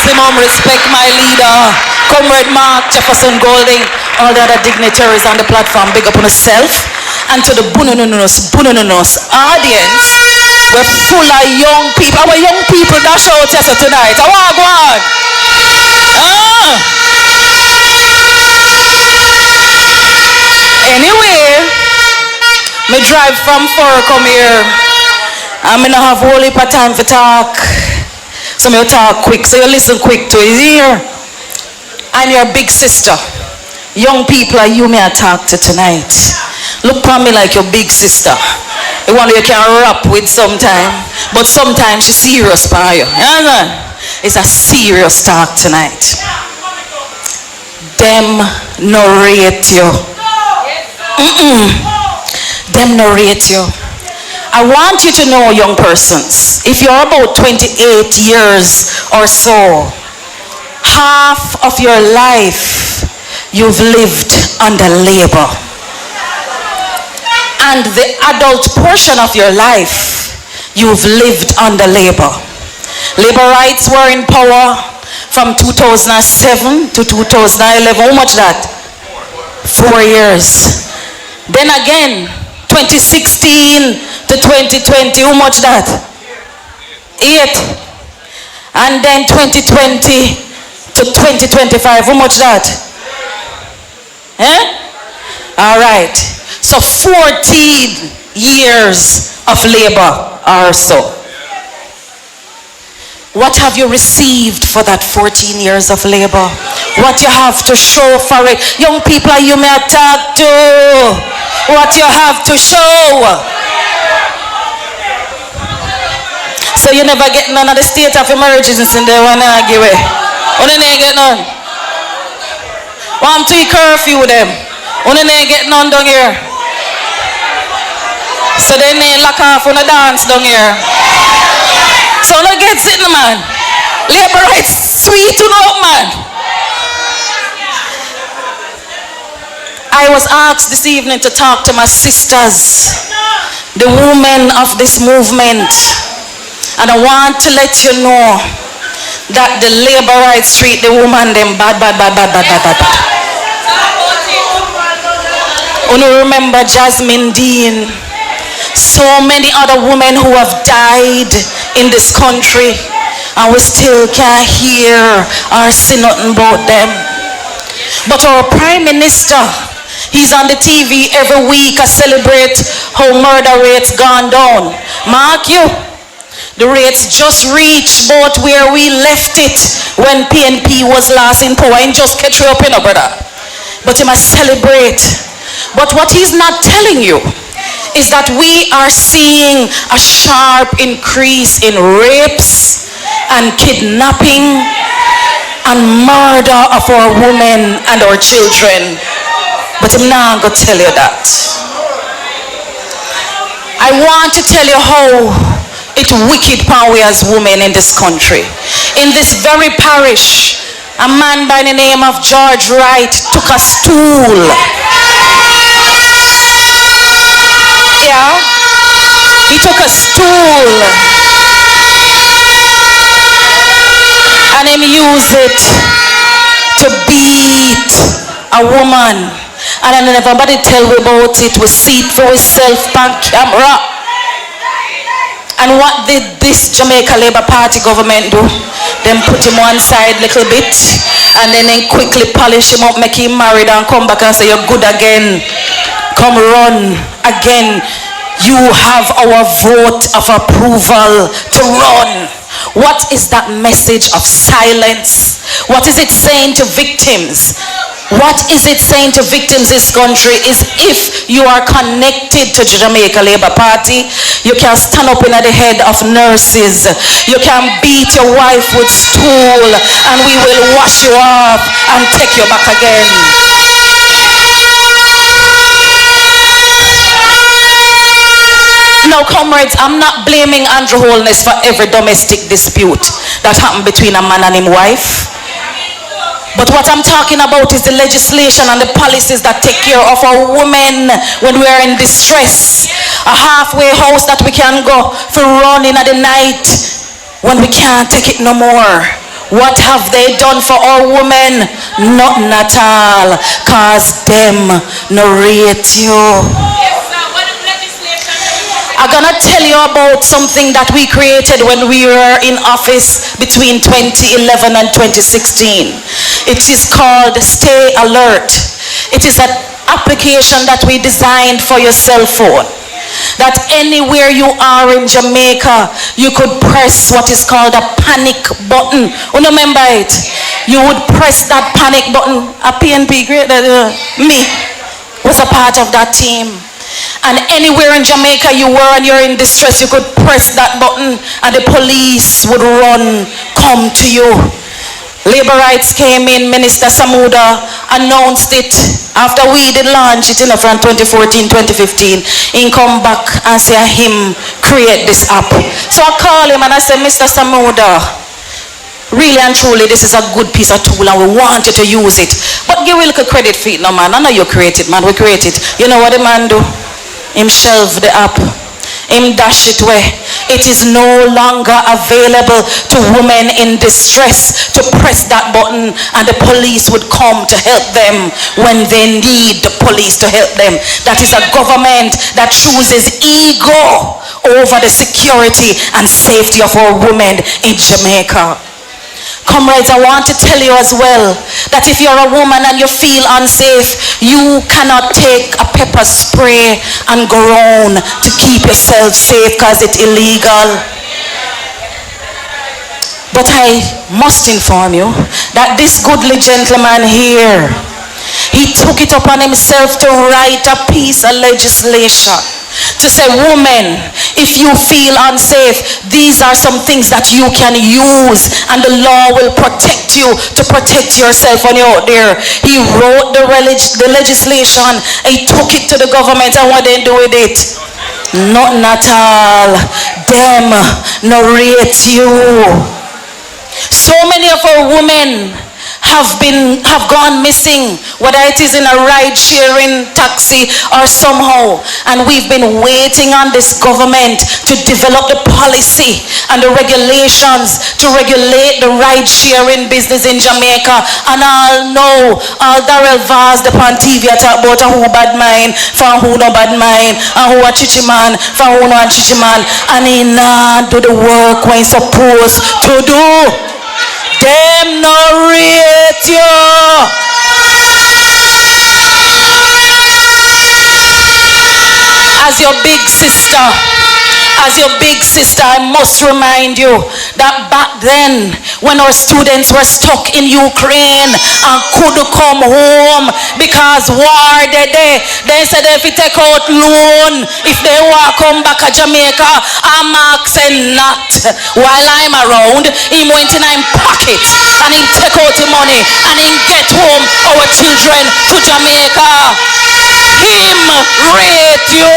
Maximum respect, my leader, Comrade Mark Jefferson Golding, all the other dignitaries on the platform, big up on yourself, and to the bunununos audience, we're full of young people. Our young people that show us tonight. I want to go on. Anyway, me drive from 4 come here. I'm gonna have a whole heap of time for talk. So me talk quick, so you listen quick to it here. I'm your big sister. Young people are you may I talk to tonight. Look at me like your big sister. The one you can rap with sometime, but sometimes she's serious for you. It's a serious talk tonight. Them narrate you. Them narrate you. I want you to know, young persons, if you're about 28 years or so, half of your life you've lived under labor. And the adult portion of your life you've lived under labor. Labor rights were in power from 2007 to 2011. How much that? 4 years. Then again, 2016 to 2020, how much that? 8. And then 2020 to 2025, how much that? All right. So 14 years of labor or so. What have you received for that 14 years of labor? What you have to show for it? Young people, you may talk to. What you have to show. So you never get none of the state of emergencies in there when I give it. When they get none. One 3 curfew them. When they get none down here. So then they lock off on the dance down here. So no get sitting, man. Labor rights sweet to know, man. I was asked this evening to talk to my sisters, the women of this movement. And I want to let you know that the labor rights treat the woman them bad. You remember Jasmine Dean, so many other women who have died in this country, and we still can't hear or see nothing about them. But our Prime Minister, he's on the TV every week to celebrate how murder rates gone down. Mark you, the rates just reached about where we left it when PNP was last in power. And just catch you up, you know, brother. But he must celebrate. But what he's not telling you is that we are seeing a sharp increase in rapes and kidnapping and murder of our women and our children. But I'm not going to tell you that. I want to tell you how it's wicked for we as women in this country. In this very parish, a man by the name of George Wright took a stool. Yeah, he took a stool and he used it to beat a woman. And I never nobody tell me about it. We see it for ourselves on camera. And what did this Jamaica Labour Party government do? Them put him one side a little bit and then they quickly polish him up, make him married and come back and say you're good again. Come run again. You have our vote of approval to run. What is that message of silence? What is it saying to victims? What is it saying to victims in this country is if you are connected to the Jamaica Labour Party, you can stand up in the head of nurses. You can beat your wife with stool and we will wash you off and take you back again. Now, comrades, I'm not blaming Andrew Holness for every domestic dispute that happened between a man and his wife. But what I'm talking about is the legislation and the policies that take care of our women when we are in distress. A halfway house that we can go for running at the night when we can't take it no more. What have they done for our women? Nothing at all. Cause them no rate you. I'm gonna tell you about something that we created when we were in office between 2011 and 2016. It is called Stay Alert. It is an application that we designed for your cell phone. That anywhere you are in Jamaica, you could press what is called a panic button. Remember it? You would press that panic button. A PNP, great. Me was a part of that team. And anywhere in Jamaica you were and you're in distress, you could press that button and the police would come to you. Labor rights came in, Minister Samuda announced it after we did launch it from 2014, 2015. He come back and say him create this app. So I call him and I say, Mr. Samuda, really and truly this is a good piece of tool and we want you to use it. But give a little credit for it no man. I know you create it man, we create it. You know what the man do? Him shelve the app. Him dash it away. It is no longer available to women in distress to press that button and the police would come to help them when they need the police to help them. That is a government that chooses ego over the security and safety of our women in Jamaica. Comrades, I want to tell you as well that if you're a woman and you feel unsafe, you cannot take a pepper spray and go around to keep yourself safe because it's illegal. But I must inform you that this goodly gentleman here, he took it upon himself to write a piece of legislation to say, women, if you feel unsafe, these are some things that you can use and the law will protect you to protect yourself when you're out there. He wrote the legislation, he took it to the government, and what they do with it? Nothing at all. Them no rate you. So many of our women have gone missing, whether it is in a ride-sharing taxi or somehow, and we've been waiting on this government to develop the policy and the regulations to regulate the ride-sharing business in Jamaica. And I'll know, all Darrell Vaz upon TV I talk about who bad mind from who no bad mind and who a chichi man from who no a chichi man, and he not do the work when he's supposed to do. Them no rate you. As your big sister, I must remind you that back then, when our students were stuck in Ukraine and couldn't come home because war they said if you take out loan, if they want to come back to Jamaica, I'm asking not. While I'm around, he went in my pocket and he take out the money and he get home our children to Jamaica. Him rate you.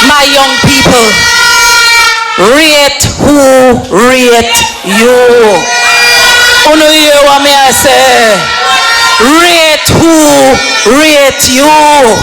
My young people, rate who rate you. Uno hear what me I say? Rate who rate you.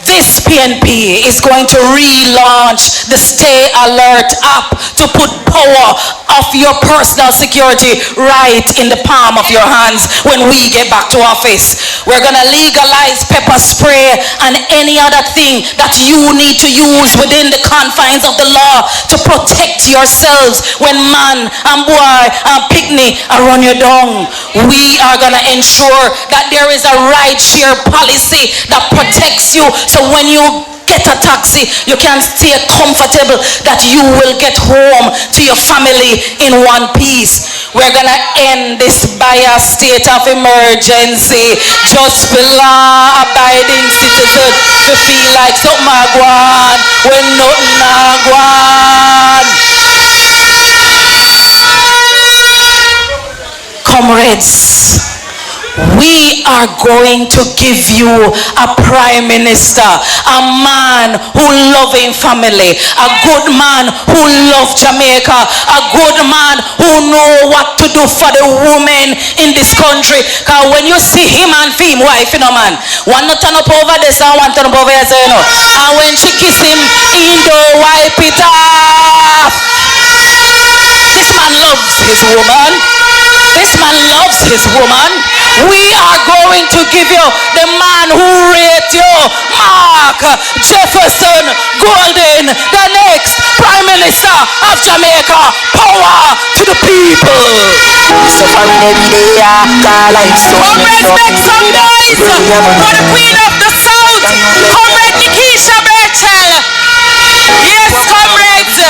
This PNP is going to relaunch the Stay Alert app to put power of your personal security right in the palm of your hands when we get back to office. We're going to legalize pepper spray and any other thing that you need to use within the confines of the law to protect yourselves when man and boy and picnic are run you down. We are going to ensure that there is a ride-share policy that protects you, so when you get a taxi, you can stay comfortable that you will get home to your family in one piece. We're gonna end this by a state of emergency just for law-abiding citizens to feel like something a go on when nothing a go on. Comrades, we are going to give you a prime minister, a man who loving family, a good man who love Jamaica, a good man who know what to do for the women in this country. Because when you see him and him wife, you know, man, one not turn up over this and one turn up over here, so you know. And when she kiss him, he don't wipe it off. This man loves his woman. This man loves his woman. We are going to give you the man who rate you, Mark Jefferson Golden, the next Prime Minister of Jamaica. Power to the people. Comrades, make some noise for the Queen of the South, Comrade Nickeisha Burchell. Yes, comrades.